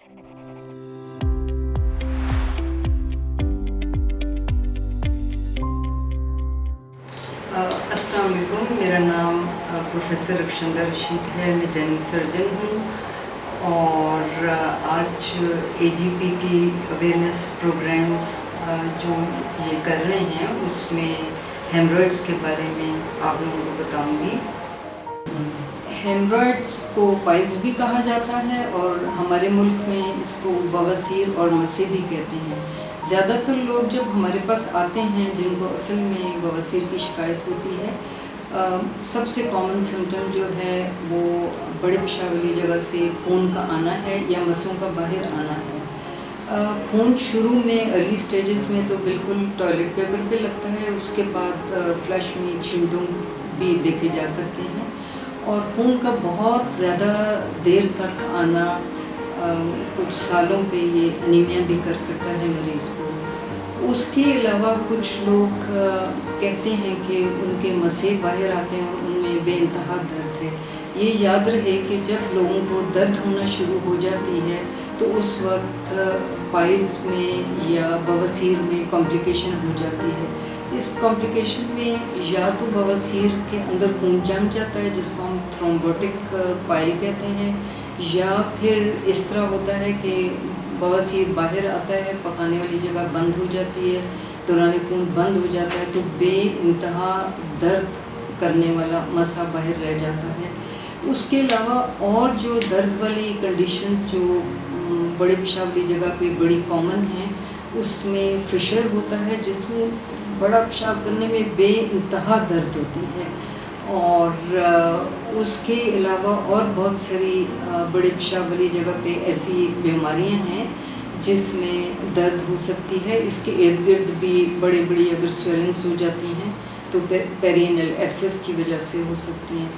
अस्सलाम वालेकुम, मेरा नाम प्रोफेसर रक्षंदा रशीद है। मैं जनरल सर्जन हूँ और आज AGP की अवेयरनेस प्रोग्राम्स जो ये कर रहे हैं उसमें हेमरॉइड्स के बारे में आप लोगों को बताऊँगी। हेमरॉइड्स को पाइल्स भी कहा जाता है और हमारे मुल्क में इसको बवासीर और मसे भी कहते हैं। ज़्यादातर लोग जब हमारे पास आते हैं जिनको असल में बवासीर की शिकायत होती है, सबसे कॉमन सिम्टम जो है वो बड़े पेशाब वाली जगह से खून का आना है या मसों का बाहर आना है। खून शुरू में अर्ली स्टेजेस में तो बिल्कुल टॉयलेट पेपर पे लगता है, उसके बाद फ्लश में छिंटों भी देखे जा सकते हैं और खून का बहुत ज़्यादा देर तक आना कुछ सालों पे ये अनीमिया भी कर सकता है मरीज़ को। उसके अलावा कुछ लोग कहते हैं कि उनके मसे बाहर आते हैं और उनमें बेइंतहा दर्द है। ये याद रहे कि जब लोगों को दर्द होना शुरू हो जाती है तो उस वक्त पाइल्स में या बवासीर में कॉम्प्लिकेशन हो जाती है। इस कॉम्प्लिकेशन में या तो बवासीर के अंदर खून जम जाता है जिसको हम थ्रोम्बोटिक पाइल कहते हैं, या फिर इस तरह होता है कि बवासीर बाहर आता है, पकाने वाली जगह बंद हो जाती है, दौरान खून बंद हो जाता है तो बेइंतहा दर्द करने वाला मसा बाहर रह जाता है। उसके अलावा और जो दर्द वाली कंडीशंस जो बड़े पेशाब वाली जगह पे बड़ी कॉमन हैं, उसमें फिशर होता है जिसमें बड़ा पेशाब करने में बेइंतहा दर्द होती है। और उसके अलावा और बहुत सारी बड़े पेशाब वाली जगह पे ऐसी बीमारियां हैं जिसमें दर्द हो सकती है। इसके इर्द गिर्द भी बड़ी बड़ी अगर स्वेलिंग्स हो जाती हैं तो पेरिनेल एब्सेस की वजह से हो सकती हैं।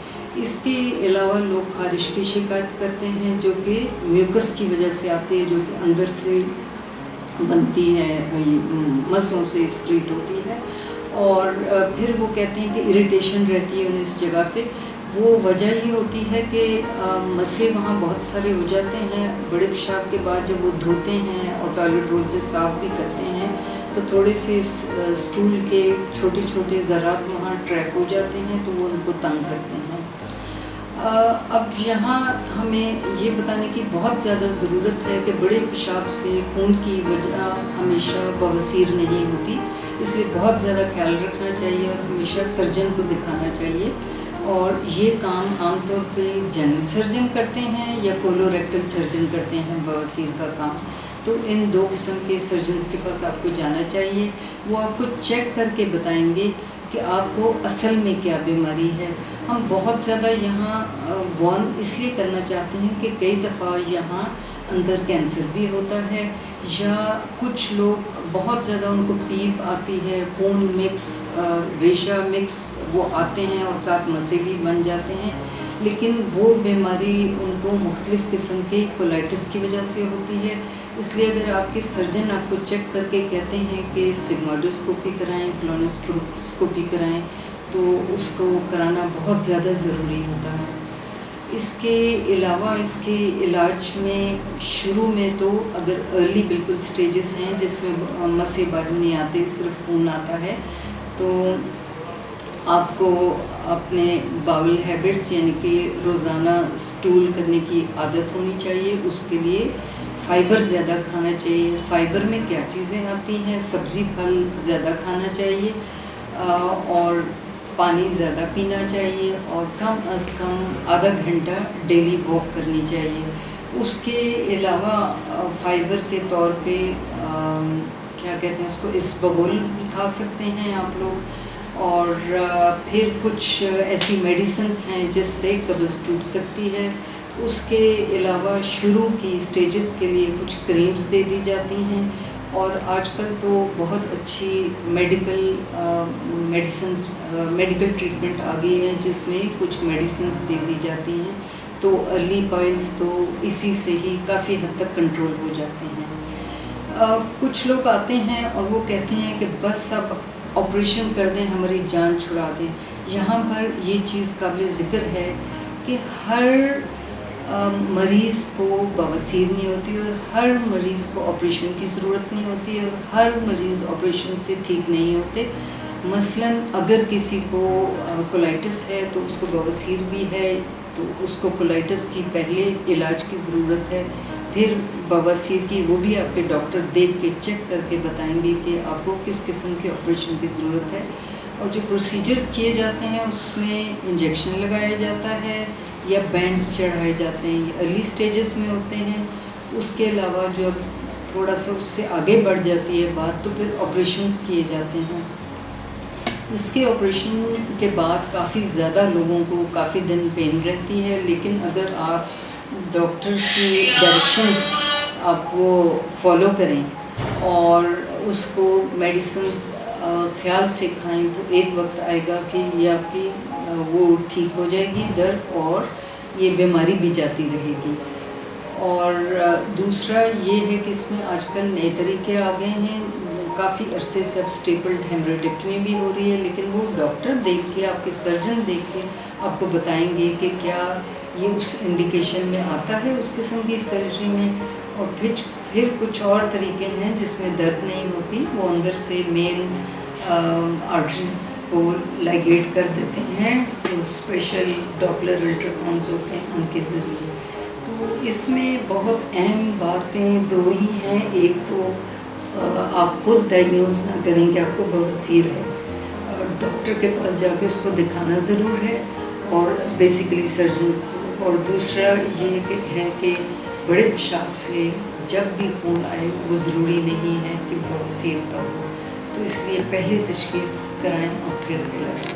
इसके अलावा लोग खारिश की शिकायत करते हैं जो कि म्यूकस की वजह से आती है, जो कि अंदर से बनती है, मसों से एक्सक्रीट होती है। और फिर वो कहते हैं कि इरिटेशन रहती है उन्हें इस जगह पे। वो वजह ये होती है कि मसे वहाँ बहुत सारे हो जाते हैं। बड़े पेशाब के बाद जब वो धोते हैं और टॉयलेट रोल से साफ़ भी करते हैं तो थोड़े से स्टूल के छोटे छोटे ज़रात वहाँ ट्रैप हो जाते हैं तो वो उनको तंग करते हैं। अब यहाँ हमें ये बताने की बहुत ज़्यादा ज़रूरत है कि बड़े पेशाब से खून की वजह हमेशा बवासीर नहीं होती, इसलिए बहुत ज़्यादा ख्याल रखना चाहिए और हमेशा सर्जन को दिखाना चाहिए। और ये काम आमतौर पे जनरल सर्जन करते हैं या कोलोरेक्टल सर्जन करते हैं बवासीर का काम। तो इन दो किस्म के सर्जन्स के पास आपको जाना चाहिए। वो आपको चेक करके बताएंगे कि आपको असल में क्या बीमारी है। हम बहुत ज़्यादा यहाँ वार्न इसलिए करना चाहते हैं कि कई दफ़ा यहाँ अंदर कैंसर भी होता है, या कुछ लोग बहुत ज़्यादा उनको पीप आती है, खून मिक्स, रेशा मिक्स वो आते हैं और साथ मसे भी बन जाते हैं, लेकिन वो बीमारी उनको मुख्तलिफ़ किस्म के कोलाइटिस की वजह से होती है। इसलिए अगर आपके सर्जन आपको चेक करके कहते हैं कि सिग्मोइडोस्कोपी कराएं, कोलोनोस्कोपी कराएं, तो उसको कराना बहुत ज़्यादा ज़रूरी होता है। इसके अलावा इसके इलाज में शुरू में तो अगर अर्ली बिल्कुल स्टेजेस हैं जिसमें मसे बाहर नहीं आते, सिर्फ खून आता है, तो आपको अपने बाउल हैबिट्स यानी कि रोज़ाना स्टूल करने की आदत होनी चाहिए। उसके लिए फ़ाइबर ज़्यादा खाना चाहिए। फ़ाइबर में क्या चीज़ें आती हैं, सब्ज़ी फल ज़्यादा खाना चाहिए और पानी ज़्यादा पीना चाहिए और कम अज़ कम आधा घंटा डेली वॉक करनी चाहिए। उसके अलावा फ़ाइबर के तौर पे क्या कहते हैं उसको, इसबगोल भी खा सकते हैं आप लोग। और फिर कुछ ऐसी मेडिसिन्स हैं जिससे कब्ज़ टूट सकती है। उसके अलावा शुरू की स्टेजेस के लिए कुछ क्रीम्स दे दी जाती हैं और आजकल तो बहुत अच्छी मेडिकल ट्रीटमेंट आ गई है जिसमें कुछ मेडिसिन्स दे दी जाती हैं, तो अर्ली पाइल्स तो इसी से ही काफ़ी हद तक कंट्रोल हो जाते हैं। कुछ लोग आते हैं और वो कहते हैं कि बस अब ऑपरेशन कर दें, हमारी जान छुड़ा दें। यहाँ पर ये चीज़ काबिल ज़िक्र है कि हर मरीज़ को बवासीर नहीं होती और हर मरीज़ को ऑपरेशन की ज़रूरत नहीं होती है और हर मरीज़ ऑपरेशन से ठीक नहीं होते। मसलन अगर किसी को कोलाइटिस है तो उसको बवासीर भी है, तो उसको कोलाइटिस की पहले इलाज की ज़रूरत है, फिर बवासीर की वो भी आपके डॉक्टर देख के चेक करके बताएंगे कि आपको किस किस्म के ऑपरेशन की ज़रूरत है। और जो प्रोसीजर्स किए जाते हैं उसमें इंजेक्शन लगाया जाता है या बैंड्स चढ़ाए जाते हैं, ये अर्ली स्टेजेस में होते हैं। उसके अलावा जब थोड़ा सा उससे आगे बढ़ जाती है बात तो फिर ऑपरेशंस किए जाते हैं। इसके ऑपरेशन के बाद काफ़ी ज़्यादा लोगों को काफ़ी दिन पेन रहती है, लेकिन अगर आप डॉक्टर की डायरेक्शंस आप वो फॉलो करें और उसको मेडिसिन्स ख्याल से खाएं तो एक वक्त आएगा कि ये आपकी वो ठीक हो जाएगी दर्द और ये बीमारी भी जाती रहेगी। और दूसरा ये है कि इसमें आजकल नए तरीके आ गए हैं, काफ़ी अरसे से अब स्टेपल्ड हेमरोइडेक्टमी भी हो रही है, लेकिन वो डॉक्टर देख के, आपके सर्जन देख के आपको बताएंगे कि क्या ये उस इंडिकेशन में आता है उस किस्म की सर्जरी में। और फिर कुछ और तरीके हैं जिसमें दर्द नहीं होती, वो अंदर से मेन आर्टरीज को लाइगेट कर देते हैं, तो स्पेशल डॉपलर अल्ट्रासाउंड्स होते हैं उनके ज़रिए। तो इसमें बहुत अहम बातें दो ही हैं। एक तो आप खुद डायग्नोज ना करें कि आपको बवासीर है, डॉक्टर के पास जाके उसको दिखाना ज़रूर है और बेसिकली सर्जन्स को। और दूसरा ये है कि बड़े पेशाब से जब भी खून आए वो ज़रूरी नहीं है कि बवासीर का हो, तो इसलिए पहले तशख़ीस कराएं और फिर इलाज।